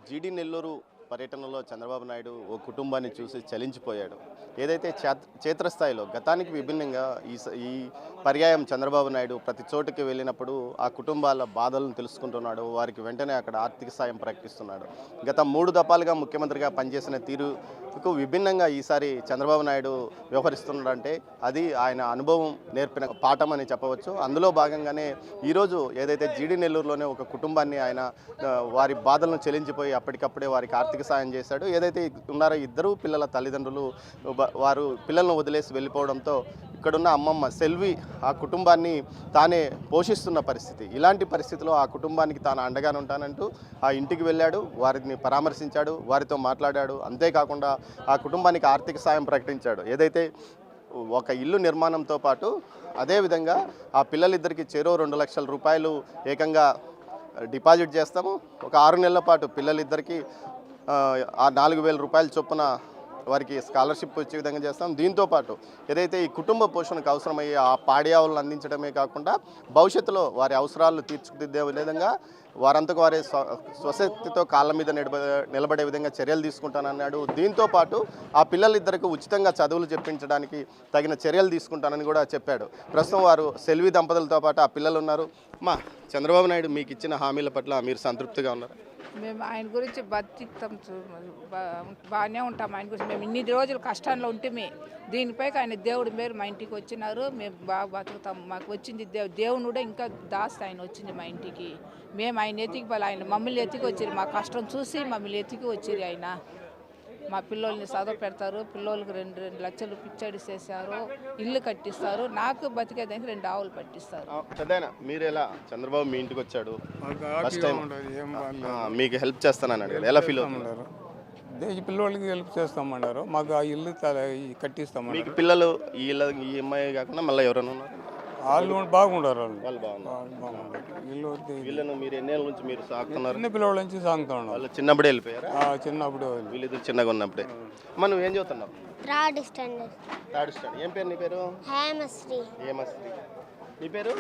జీడీ నెల్లూరు పర్యటనలో చంద్రబాబు నాయుడు ఓ కుటుంబాన్ని చూసి చలించిపోయాడు. ఏదైతే క్షేత్రస్థాయిలో గతానికి విభిన్నంగా ఈ పర్యాయం చంద్రబాబు నాయుడు ప్రతి చోటుకి వెళ్ళినప్పుడు ఆ కుటుంబాల బాధలను తెలుసుకుంటున్నాడు. వారికి వెంటనే అక్కడ ఆర్థిక సాయం ప్రకటిస్తున్నాడు. గత 3 దఫాలుగా ముఖ్యమంత్రిగా పనిచేసిన తీరుకు విభిన్నంగా ఈసారి చంద్రబాబు నాయుడు వ్యవహరిస్తున్నాడంటే అది ఆయన అనుభవం నేర్పిన పాఠం అని చెప్పవచ్చు. అందులో భాగంగానే ఈరోజు ఏదైతే జీడీ నెల్లూరులోనే ఒక కుటుంబాన్ని ఆయన వారి బాధలను చెల్లించిపోయి అప్పటికప్పుడే వారికి ఆర్థిక సాయం చేశాడు. ఏదైతే ఉన్నారో ఇద్దరు పిల్లల తల్లిదండ్రులు వారు పిల్లలను వదిలేసి వెళ్ళిపోవడంతో ఇక్కడున్న అమ్మమ్మ సెల్వి ఆ కుటుంబాన్ని తానే పోషిస్తున్న పరిస్థితి. ఇలాంటి పరిస్థితిలో ఆ కుటుంబానికి తాను అండగానే ఉంటానంటూ ఆ ఇంటికి వెళ్ళాడు, వారిని పరామర్శించాడు, వారితో మాట్లాడాడు. అంతేకాకుండా ఆ కుటుంబానికి ఆర్థిక సాయం ప్రకటించాడు. ఏదైతే ఒక ఇల్లు నిర్మాణంతో పాటు అదేవిధంగా ఆ పిల్లలిద్దరికి చెరో 2 లక్షల రూపాయలు ఏకంగా డిపాజిట్ చేస్తాము. ఒక 6 నెలల పాటు పిల్లలిద్దరికీ ఆ 4,000 రూపాయల చొప్పున వారికి స్కాలర్షిప్ వచ్చే విధంగా చేస్తాం. దీంతోపాటు ఏదైతే ఈ కుటుంబ పోషణకు అవసరమయ్యే ఆ పాడి ఆవులను అందించడమే కాకుండా భవిష్యత్తులో వారి అవసరాలను తీర్చిదిద్దే విధంగా వారంతకు వారే స్వశక్తితో కాళ్ళ మీద నిలబడే విధంగా చర్యలు తీసుకుంటానన్నాడు. దీంతోపాటు ఆ పిల్లలిద్దరికి ఉచితంగా చదువులు చెప్పించడానికి తగిన చర్యలు తీసుకుంటానని కూడా చెప్పాడు. ప్రస్తుతం వారు సెల్వి దంపతులతో పాటు ఆ పిల్లలు ఉన్నారు. చంద్రబాబు నాయుడు మీకు ఇచ్చిన హామీల పట్ల మీరు సంతృప్తిగా ఉన్నారు? మేము ఆయన గురించి బతికితాం, బాగానే ఉంటాం. ఆయన గురించి మేము ఇన్ని రోజులు కష్టాల్లో ఉంటే దీనిపై ఆయన దేవుడి మేరు మా ఇంటికి వచ్చినారు. మేము బాగా బతుకుతాం. మాకు వచ్చింది దేవుని కూడా ఇంకా దాస్తి ఆయన వచ్చింది మా ఇంటికి. మేము ఆయన ఎత్తికి ఆయన మమ్మల్ని ఎత్తికి వచ్చారు. మా కష్టం చూసి మమ్మల్ని ఎత్తికి వచ్చారు. ఆయన మా పిల్లల్ని చదువు పెడతారు. పిల్లలకి 2 లక్షలు పిచ్చడి చేశారు, ఇల్లు కట్టిస్తారు. నాకు బతికేదానికి 2 ఆవులు పట్టిస్తారు. మీరు ఎలా చంద్రబాబు మీ ఇంటికి వచ్చాడు, ఫస్ట్ టైం మీకు హెల్ప్ చేస్తానన్నాడు కదా, ఎలా ఫీల్ అవుతున్నారు? పిల్లలకి హెల్ప్ చేస్తామన్నారు. మాకు ఆ ఇల్లు కట్టిస్తామన్నారు. మీకు పిల్లలు ఈ అమ్మాయి కాకుండా మళ్ళీ ఎవరైనా ఉన్నారు? వాళ్ళు బాగుంటారు. వాళ్ళు బాగున్నారు. వీళ్ళను మీరు ఎన్నేళ్ళ నుంచి మీరు సాగుతున్నారు? చిన్న పిల్లల నుంచి సాగుతున్నాం. వాళ్ళు చిన్నప్పుడే వెళ్ళిపోయారా? చిన్నప్పుడు. వీళ్ళిద్దరు చిన్నగా ఉన్నప్పుడే. మనం ఏం చదువుతున్నావు? Third standard. ఏం పేరు నీ పేరు? హేమశ్రీ. నీ పేరు?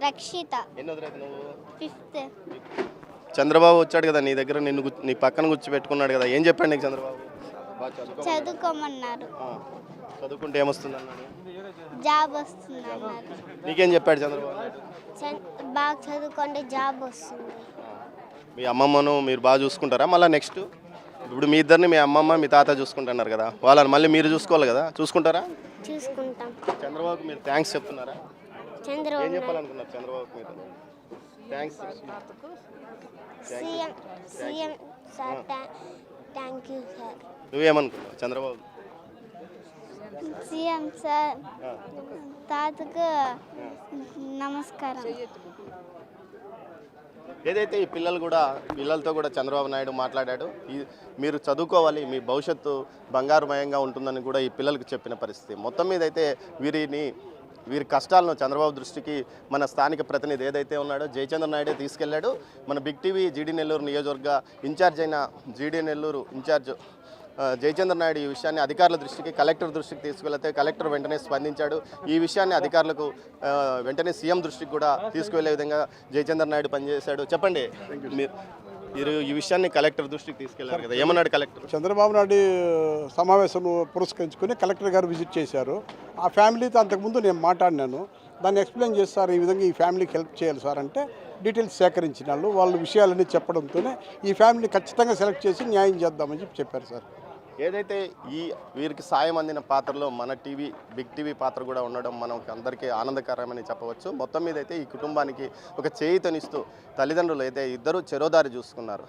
రక్షిత. ఎన్నో తరగతి నువ్వు? 5th. చంద్రబాబు వచ్చాడు కదా నీ దగ్గర, నీ పక్కన కూర్చోబెట్టుకున్నాడు కదా, ఏం చెప్పాడు నీకు చంద్రబాబు? చదువుకోమన్నారు. చదువుకుంటే ఏమొస్తుంది అన్నాడు? జాబ్ వస్తుంది అన్నారు. నీకేం చెప్పాడు చంద్రబాబు? బాగా చదువుకుంటే జాబ్ వస్తుంది. మీ అమ్మమ్మను మీరు బాగా చూసుకుంటారా? మళ్ళీ నెక్స్ట్ ఇప్పుడు మీ ఇద్దరిని మీ అమ్మమ్మ మీ తాత చూసుకుంటున్నారు కదా, వాళ్ళని మళ్ళీ మీరు చూసుకోవాలి కదా, చూసుకుంటారా? చూసుకుంటాం. చంద్రబాబుకి మీరు థ్యాంక్స్ చెప్తున్నారా? చంద్రబాబు ఏం చెప్పాలనుకున్నారు చంద్రబాబుకి మీరు? Thanks. CM sir thank you sir. నువ్వేమనుకున్నావు చంద్రబాబు? సీఎం సార్ తాతకు నమస్కారం. ఏదైతే ఈ పిల్లలతో కూడా చంద్రబాబు నాయుడు మాట్లాడాడు. మీరు చదువుకోవాలి, మీ భవిష్యత్తు బంగారుమయంగా ఉంటుందని కూడా ఈ పిల్లలకు చెప్పిన పరిస్థితి. మొత్తం మీద అయితే వీరి కష్టాలను చంద్రబాబు దృష్టికి మన స్థానిక ప్రతినిధి ఏదైతే ఉన్నాడో జయచంద్ర నాయుడే తీసుకెళ్లాడు. మన బిగ్ టీవీ జీడీ నెల్లూరు నియోజకవర్గ ఇన్ఛార్జ్ అయిన జీడీ నెల్లూరు ఇన్ఛార్జ్ జయచంద్ర నాయుడు ఈ విషయాన్ని అధికారుల దృష్టికి, కలెక్టర్ దృష్టికి తీసుకువెళ్తే కలెక్టర్ వెంటనే స్పందించాడు. ఈ విషయాన్ని అధికారులకు వెంటనే సీఎం దృష్టికి కూడా తీసుకువెళ్లే విధంగా జయచంద్ర నాయుడు పనిచేశాడు. చెప్పండి, మీరు ఈ విషయాన్ని కలెక్టర్ దృష్టికి తీసుకెళ్లారు కదా, ఏమన్నాడు కలెక్టర్? చంద్రబాబు నాయుడు సమావేశం పురస్కరించుకొని కలెక్టర్ గారు విజిట్ చేశారు. ఆ ఫ్యామిలీతో అంతకుముందు నేను మాట్లాడినాను. దాన్ని ఎక్స్ప్లెయిన్ చేస్తారు, ఈ విధంగా ఈ ఫ్యామిలీకి హెల్ప్ చేయాలి సార్ అంటే డీటెయిల్స్ సేకరించిన వాళ్ళు విషయాలన్నీ చెప్పడంతోనే ఈ ఫ్యామిలీని ఖచ్చితంగా సెలెక్ట్ చేసి న్యాయం చేద్దామని చెప్పారు సార్. ఏదైతే వీరికి సాయం అందిన పాత్రలో మన బిగ్ టీవీ పాత్ర కూడా ఉండడం మనకి అందరికీ ఆనందకరమని చెప్పవచ్చు. మొత్తం మీద అయితే ఈ కుటుంబానికి ఒక చేయూతనిస్తూ తల్లిదండ్రులు అయితే ఇద్దరు చెరోదారి చూసుకున్నారు.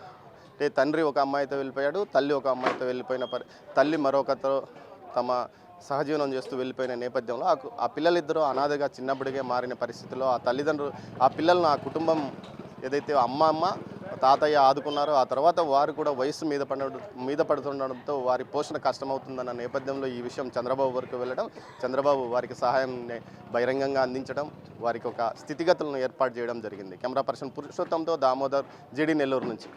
అంటే తండ్రి ఒక అమ్మాయితో వెళ్ళిపోయాడు, తల్లి ఒక అమ్మాయితో వెళ్ళిపోయిన తల్లి మరొకతో తమ సహజీవనం చేస్తూ వెళ్ళిపోయిన నేపథ్యంలో ఆ పిల్లలిద్దరూ అనాథగా చిన్నప్పటికే మారిన పరిస్థితుల్లో ఆ తల్లిదండ్రులు ఆ పిల్లలను ఆ కుటుంబం ఏదైతే అమ్మ తాతయ్య ఆదుకున్నారో ఆ తర్వాత వారు కూడా వయసు మీద పడుతుండడంతో వారి పోషణ కష్టమవుతుందన్న నేపథ్యంలో ఈ విషయం చంద్రబాబు వరకు వెళ్ళడం, చంద్రబాబు వారికి సహాయాన్ని బహిరంగంగా అందించడం, వారికి ఒక స్థితిగతులను ఏర్పాటు చేయడం జరిగింది. కెమెరా పర్సన్ పురుషోత్తంతో దామోదర్, జీడీ నెల్లూరు నుంచి.